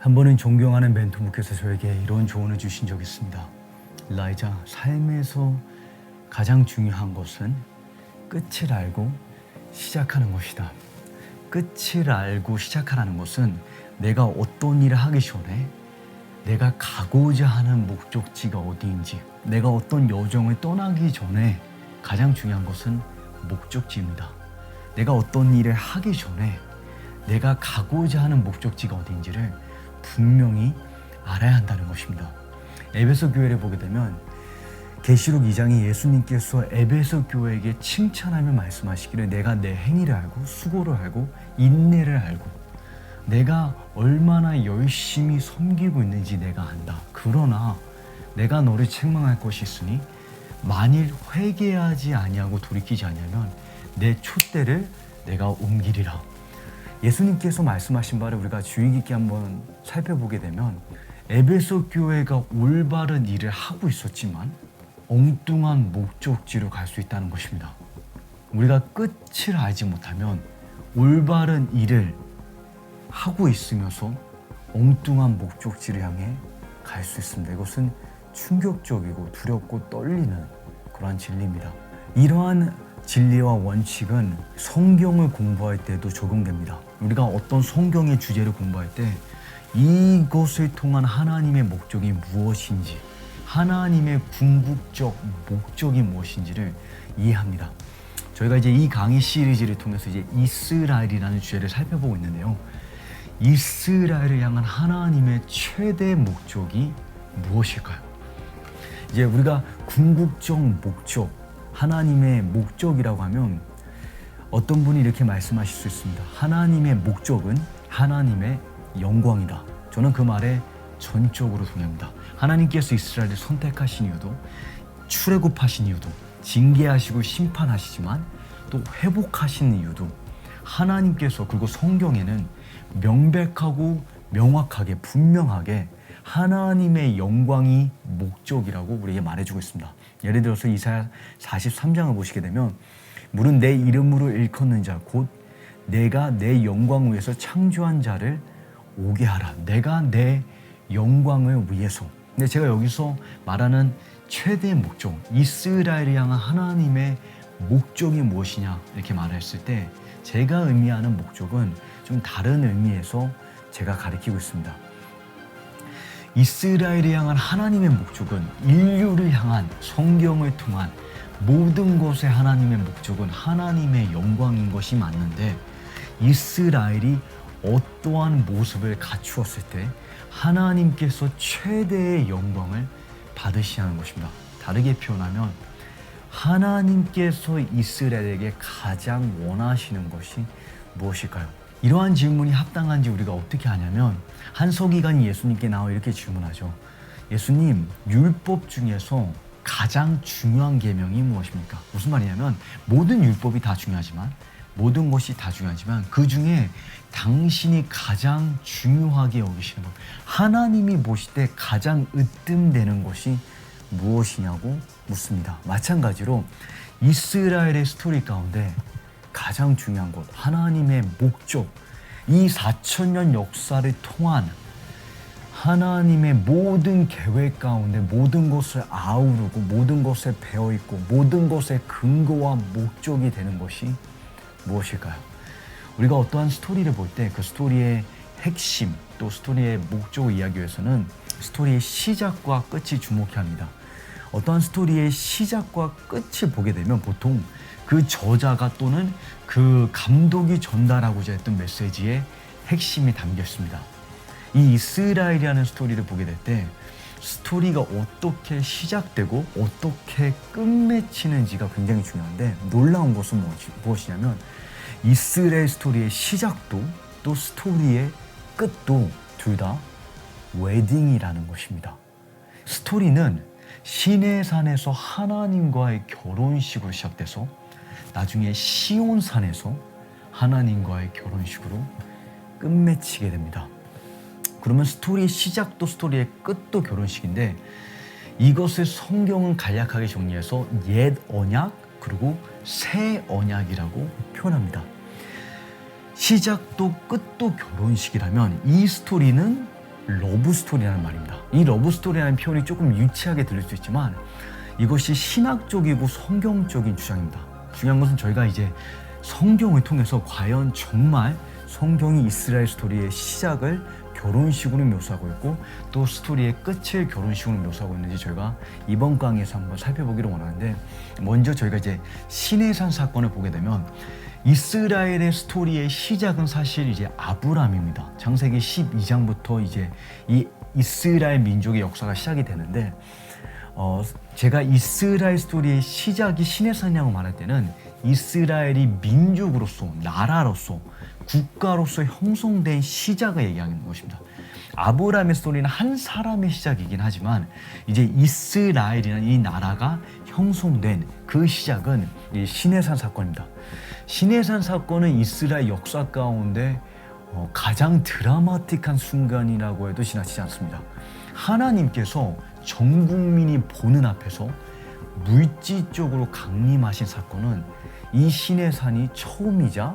한 번은 존경하는 멘토님께서 저에게 이런 조언을 주신 적이 있습니다. 일라이자, 삶에서 가장 중요한 것은 끝을 알고 시작하는 것이다. 끝을 알고 시작하라는 것은 내가 어떤 일을 하기 전에 내가 가고자 하는 목적지가 어디인지, 내가 어떤 여정을 떠나기 전에 가장 중요한 것은 목적지입니다. 내가 어떤 일을 하기 전에 내가 가고자 하는 목적지가 어디인지를 분명히 알아야 한다는 것입니다. 에베소 교회를 보게 되면 계시록 2장에 예수님께서 에베소 교회에게 칭찬하며 말씀하시기를 내가 내 행위를 알고 수고를 알고 인내를 알고 내가 얼마나 열심히 섬기고 있는지 내가 안다. 그러나 내가 너를 책망할 것이 있으니 만일 회개하지 아니하고 돌이키지 아니하면 내 촛대를 내가 옮기리라. 예수님께서 말씀하신 바를 우리가 주의 깊게 한번 살펴보게 되면 에베소 교회가 올바른 일을 하고 있었지만 엉뚱한 목적지로 갈 수 있다는 것입니다. 우리가 끝을 알지 못하면 올바른 일을 하고 있으면서 엉뚱한 목적지를 향해 갈 수 있습니다. 이것은 충격적이고 두렵고 떨리는 그러한 진리입니다. 이러한 진리와 원칙은 성경을 공부할 때도 적용됩니다. 우리가 어떤 성경의 주제를 공부할 때 이것을 통한 하나님의 목적이 무엇인지, 하나님의 궁극적 목적이 무엇인지를 이해합니다. 저희가 이제 이 강의 시리즈를 통해서 이제 이스라엘이라는 주제를 살펴보고 있는데요. 이스라엘을 향한 하나님의 최대 목적이 무엇일까요? 이제 우리가 궁극적 목적, 하나님의 목적이라고 하면 어떤 분이 이렇게 말씀하실 수 있습니다. 하나님의 목적은 하나님의 영광이다. 저는 그 말에 전적으로 동의합니다. 하나님께서 이스라엘을 선택하신 이유도 출애굽하신 이유도 징계하시고 심판하시지만 또 회복하신 이유도 하나님께서, 그리고 성경에는 명백하고 명확하게 분명하게 하나님의 영광이 목적이라고 우리에게 말해주고 있습니다. 예를 들어서 이사야 43장을 보시게 되면 물은 내 이름으로 일컫는 자 곧 내가 내 영광을 위해서 창조한 자를 오게 하라. 내가 내 영광을 위해서. 근데 제가 여기서 말하는 최대의 목적, 이스라엘을 향한 하나님의 목적이 무엇이냐 이렇게 말했을 때 제가 의미하는 목적은 좀 다른 의미에서 제가 가리키고 있습니다. 이스라엘을 향한 하나님의 목적은 인류를 향한 성경을 통한 모든 것의 하나님의 목적은 하나님의 영광인 것이 맞는데 이스라엘이 어떠한 모습을 갖추었을 때 하나님께서 최대의 영광을 받으시는 것입니다. 다르게 표현하면 하나님께서 이스라엘에게 가장 원하시는 것이 무엇일까요? 이러한 질문이 합당한지 우리가 어떻게 아냐면 한 서기관이 예수님께 나와 이렇게 질문하죠. 예수님, 율법 중에서 가장 중요한 계명이 무엇입니까? 무슨 말이냐면 모든 율법이 다 중요하지만 모든 것이 다 중요하지만 그 중에 당신이 가장 중요하게 여기시는 것, 하나님이 보실 때 가장 으뜸되는 것이 무엇이냐고 묻습니다. 마찬가지로 이스라엘의 스토리 가운데 가장 중요한 것, 하나님의 목적, 이 4,000년 역사를 통한 하나님의 모든 계획 가운데 모든 것을 아우르고 모든 것에 배어있고 모든 것의 근거와 목적이 되는 것이 무엇일까요? 우리가 어떠한 스토리를 볼 때 그 스토리의 핵심 또 스토리의 목적을 이야기하기 위해서는 스토리의 시작과 끝이 주목해야 합니다. 어떠한 스토리의 시작과 끝을 보게 되면 보통 그 저자가 또는 그 감독이 전달하고자 했던 메시지의 핵심이 담겨 있습니다. 이 이스라엘이라는 스토리를 보게 될 때 스토리가 어떻게 시작되고 어떻게 끝맺히는지가 굉장히 중요한데 놀라운 것은 무엇이냐면 이스라엘 스토리의 시작도 또 스토리의 끝도 둘 다 웨딩이라는 것입니다. 스토리는 시내산에서 하나님과의 결혼식으로 시작돼서 나중에 시온산에서 하나님과의 결혼식으로 끝맺히게 됩니다. 그러면 스토리의 시작도 스토리의 끝도 결혼식인데 이것을 성경은 간략하게 정리해서 옛 언약 그리고 새 언약이라고 표현합니다. 시작도 끝도 결혼식이라면 이 스토리는 러브 스토리라는 말입니다. 이 러브 스토리라는 표현이 조금 유치하게 들릴 수 있지만 이것이 신학적이고 성경적인 주장입니다. 중요한 것은 저희가 이제 성경을 통해서 과연 정말 성경이 이스라엘 스토리의 시작을 결혼식으로 묘사하고 있고 또 스토리의 끝을 결혼식으로 묘사하고 있는지 저희가 이번 강의에서 한번 살펴보기를 원하는데, 먼저 저희가 이제 시내산 사건을 보게 되면 이스라엘의 스토리의 시작은 사실 이제 아브람입니다. 창세기 12장부터 이제 이 이스라엘 민족의 역사가 시작이 되는데, 제가 이스라엘 스토리의 시작이 시내산이라고 말할 때는 이스라엘이 민족으로서, 나라로서, 국가로서 형성된 시작을 얘기하는 것입니다. 아브라함의 스토리는 한 사람의 시작이긴 하지만 이제 이스라엘이라는 이 나라가 형성된 그 시작은 이 시내산 사건입니다. 시내산 사건은 이스라엘 역사 가운데 가장 드라마틱한 순간이라고 해도 지나치지 않습니다. 하나님께서 전 국민이 보는 앞에서 물질적으로 강림하신 사건은 이 시내산이 처음이자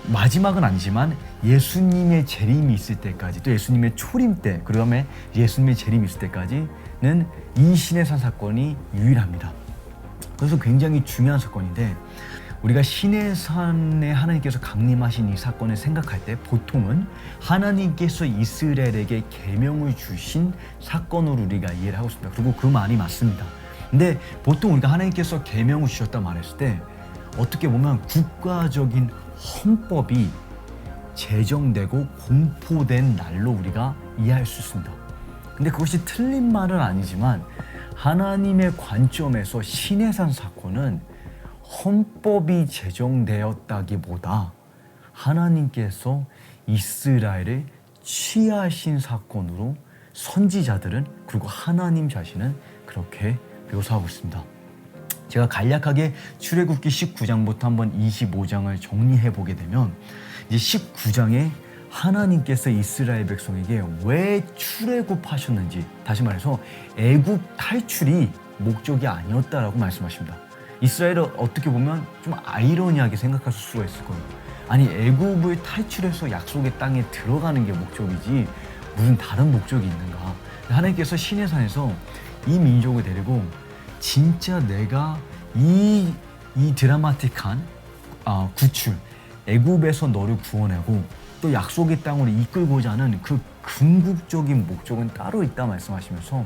마지막은 아니지만 예수님의 재림이 있을 때까지, 또 예수님의 초림 때, 그 다음에 예수님의 재림이 있을 때까지는 이 시내산 사건이 유일합니다. 그래서 굉장히 중요한 사건인데, 우리가 시내산에 하나님께서 강림하신 이 사건을 생각할 때 보통은 하나님께서 이스라엘에게 계명을 주신 사건으로 우리가 이해를 하고 있습니다. 그리고 그 말이 맞습니다. 근데 보통 우리가 하나님께서 계명을 주셨다 말했을 때 어떻게 보면 국가적인 헌법이 제정되고 공포된 날로 우리가 이해할 수 있습니다. 근데 그것이 틀린 말은 아니지만 하나님의 관점에서 시내산 사건은 헌법이 제정되었다기보다 하나님께서 이스라엘을 취하신 사건으로 선지자들은, 그리고 하나님 자신은 그렇게 묘사하고 있습니다. 제가 간략하게 출애굽기 19장부터 한번 25장을 정리해 보게 되면, 이제 19장에 하나님께서 이스라엘 백성에게 왜 출애굽하셨는지, 다시 말해서 애굽 탈출이 목적이 아니었다라고 말씀하십니다. 이스라엘은 어떻게 보면 좀 아이러니하게 생각할 수가 있을 거예요. 아니, 애굽을 탈출해서 약속의 땅에 들어가는 게 목적이지 무슨 다른 목적이 있는가. 하나님께서 시내산에서 이 민족을 데리고 진짜 내가 이 드라마틱한 구출, 애굽에서 너를 구원하고 또 약속의 땅으로 이끌고자 하는 그 궁극적인 목적은 따로 있다 말씀하시면서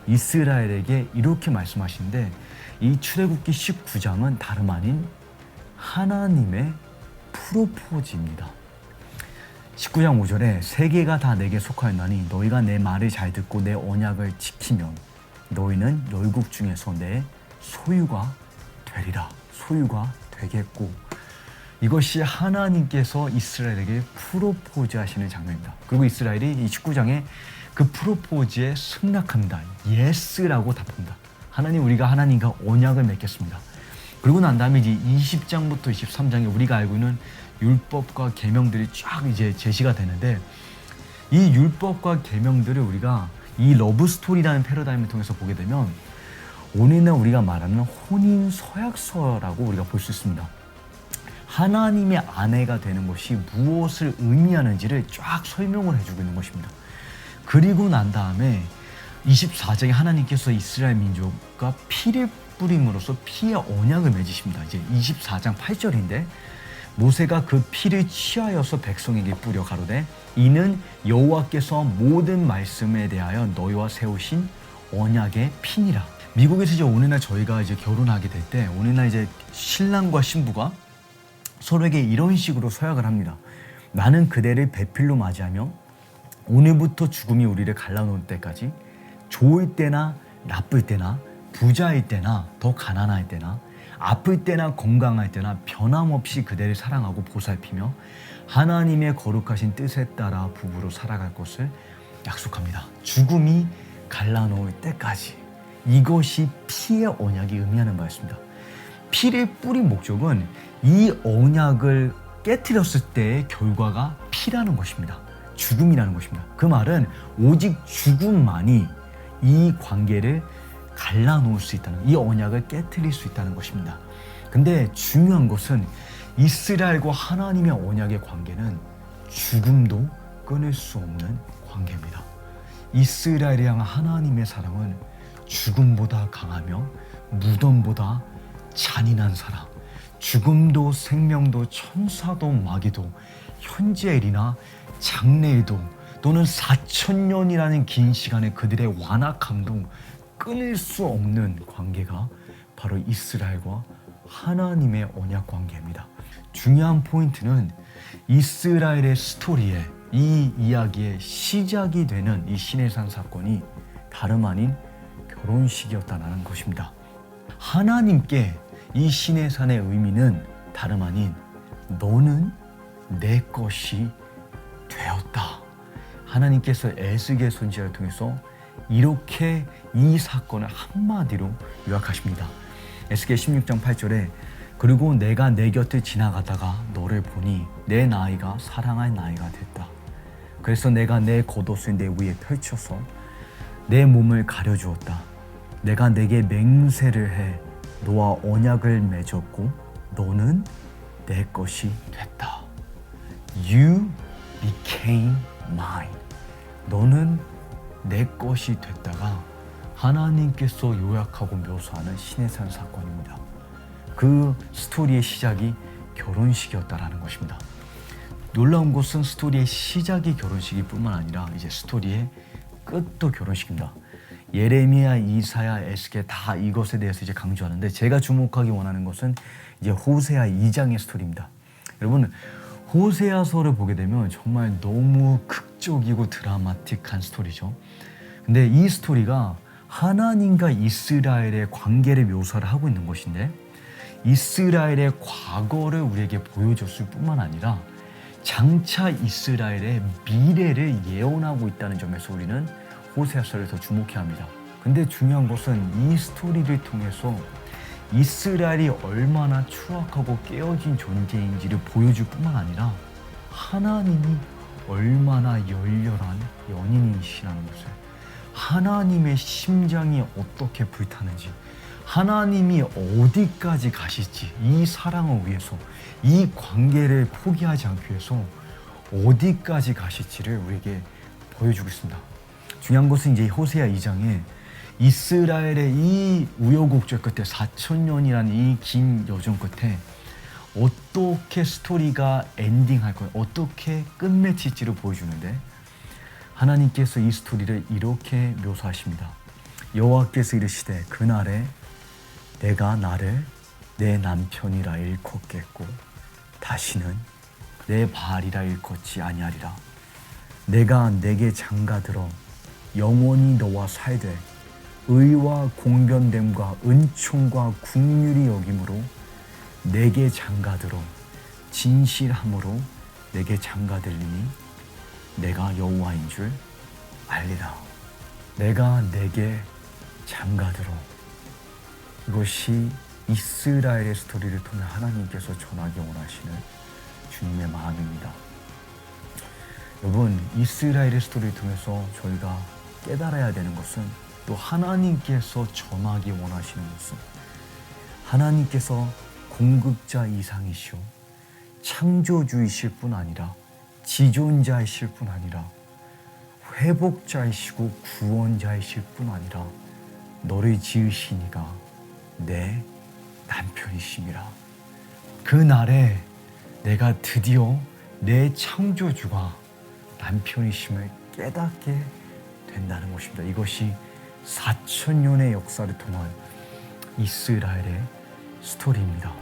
이스라엘에게 이렇게 말씀하시는데, 이 출애굽기 19장은 다름 아닌 하나님의 프로포즈입니다. 19장 5절에 세계가 다 내게 속하였나니 너희가 내 말을 잘 듣고 내 언약을 지키면 너희는 열국 중에서 내 소유가 되리라. 소유가 되겠고, 이것이 하나님께서 이스라엘에게 프로포즈 하시는 장면입니다. 그리고 이스라엘이 이 19장에 그 프로포즈에 승낙합니다. 예스라고 답합니다. 하나님, 우리가 하나님과 언약을 맺겠습니다. 그리고 난 다음에 이제 20장부터 23장에 우리가 알고 있는 율법과 계명들이 쫙 이제 제시가 되는데, 이 율법과 계명들을 우리가 이 러브 스토리라는 패러다임을 통해서 보게 되면 오늘날 우리가 말하는 혼인 서약서라고 우리가 볼 수 있습니다. 하나님의 아내가 되는 것이 무엇을 의미하는지를 쫙 설명을 해주고 있는 것입니다. 그리고 난 다음에 24장에 하나님께서 이스라엘 민족과 피를 뿌림으로써 피의 언약을 맺으십니다. 이제 24장 8절인데, 모세가 그 피를 취하여서 백성에게 뿌려 가로되 이는 여호와께서 모든 말씀에 대하여 너희와 세우신 언약의 피니라. 미국에서 이제 오늘날 저희가 이제 결혼하게 될 때, 오늘날 이제 신랑과 신부가 서로에게 이런 식으로 서약을 합니다. 나는 그대를 배필로 맞이하며 오늘부터 죽음이 우리를 갈라놓을 때까지, 좋을 때나 나쁠 때나 부자일 때나 더 가난할 때나 아플 때나 건강할 때나 변함없이 그대를 사랑하고 보살피며 하나님의 거룩하신 뜻에 따라 부부로 살아갈 것을 약속합니다. 죽음이 갈라놓을 때까지. 이것이 피의 언약이 의미하는 바였습니다. 피를 뿌린 목적은 이 언약을 깨트렸을 때의 결과가 피라는 것입니다. 죽음이라는 것입니다. 그 말은 오직 죽음만이 이 관계를 갈라놓을 수 있다는, 이 언약을 깨트릴 수 있다는 것입니다. 근데 중요한 것은 이스라엘과 하나님의 언약의 관계는 죽음도 끊을 수 없는 관계입니다. 이스라엘에 향한 하나님의 사랑은 죽음보다 강하며 무덤보다 잔인한 사랑, 죽음도 생명도 천사도 마귀도 현재일이나 장래에도 또는 4,000년이라는 긴 시간에 그들의 완악함도 끊을 수 없는 관계가 바로 이스라엘과 하나님의 언약 관계입니다. 중요한 포인트는 이스라엘의 스토리에, 이 이야기의 시작이 되는 이 시내산 사건이 다름 아닌 결혼식이었다는 것입니다. 하나님께 이 시내산의 의미는 다름 아닌 너는 내 것이 되었다. 하나님께서 에스겔 선지자를 통해서 이렇게 이 사건을 한마디로 요약하십니다. 에스겔 16장 8절에 그리고 내가 내 곁을 지나가다가 너를 보니 내 나이가 사랑할 나이가 됐다. 그래서 내가 내 겉옷을 내 위에 펼쳐서 내 몸을 가려주었다. 내가 내게 맹세를 해 너와 언약을 맺었고 너는 내 것이 됐다. You became mine. 너는 내 것이 됐다가 하나님께서 요약하고 묘사하는 시내산 사건입니다. 그 스토리의 시작이 결혼식이었다라는 것입니다. 놀라운 것은 스토리의 시작이 결혼식일 뿐만 아니라 이제 스토리의 끝도 결혼식입니다. 예레미야, 이사야, 에스겔 다 이것에 대해서 이제 강조하는데 제가 주목하기 원하는 것은 이제 호세아 2장의 스토리입니다. 여러분, 호세아서를 보게 되면 정말 너무 극적이고 드라마틱한 스토리죠. 근데 이 스토리가 하나님과 이스라엘의 관계를 묘사를 하고 있는 것인데 이스라엘의 과거를 우리에게 보여줬을 뿐만 아니라 장차 이스라엘의 미래를 예언하고 있다는 점에서 우리는 호세아서를 더 주목해야 합니다. 근데 중요한 것은 이 스토리를 통해서 이스라엘이 얼마나 추악하고 깨어진 존재인지를 보여줄 뿐만 아니라 하나님이 얼마나 열렬한 연인이시라는 것을, 하나님의 심장이 어떻게 불타는지, 하나님이 어디까지 가실지, 이 사랑을 위해서, 이 관계를 포기하지 않기 위해서 어디까지 가실지를 우리에게 보여주고 있습니다. 중요한 것은 이제 호세아 2장에 이스라엘의 이 우여곡절 끝에 4,000년이라는 이 긴 여정 끝에 어떻게 스토리가 엔딩할 거예요, 어떻게 끝맺힐지를 보여주는데 하나님께서 이 스토리를 이렇게 묘사하십니다. 여호와께서 이르시되 그날에 내가 나를 내 남편이라 일컫겠고 다시는 내 바알이라 일컫지 아니하리라. 내가 내게 장가들어 영원히 너와 살되 의와 공변됨과 은총과 긍휼이 여김으로 내게 장가들어 진실함으로 내게 장가들리니 내가 여호와인 줄 알리라. 내가 내게 장가들어. 이것이 이스라엘의 스토리를 통해 하나님께서 전하기 원하시는 주님의 마음입니다. 여러분, 이스라엘의 스토리를 통해서 저희가 깨달아야 되는 것은, 또 하나님께서 전하기 원하시는 것은, 하나님께서 공급자 이상이시오 창조주이실 뿐 아니라 지존자이실 뿐 아니라 회복자이시고 구원자이실 뿐 아니라 너를 지으신 이가 내 남편이심이라. 그 날에 내가 드디어 내 창조주가 남편이심을 깨닫게 된다는 것입니다. 이것이 4,000년의 역사를 통한 이스라엘의 스토리입니다.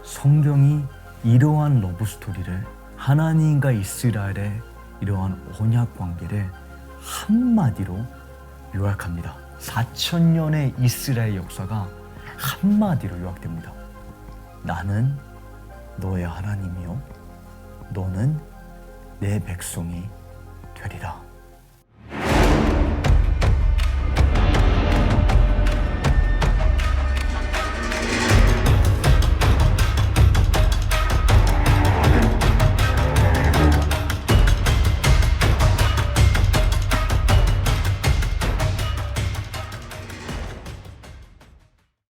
성경이 이러한 러브 스토리를, 하나님과 이스라엘의 이러한 언약 관계를 한마디로 요약합니다. 4,000년의 이스라엘 역사가 한마디로 요약됩니다. 나는 너의 하나님이요 너는 내 백성이 되리라.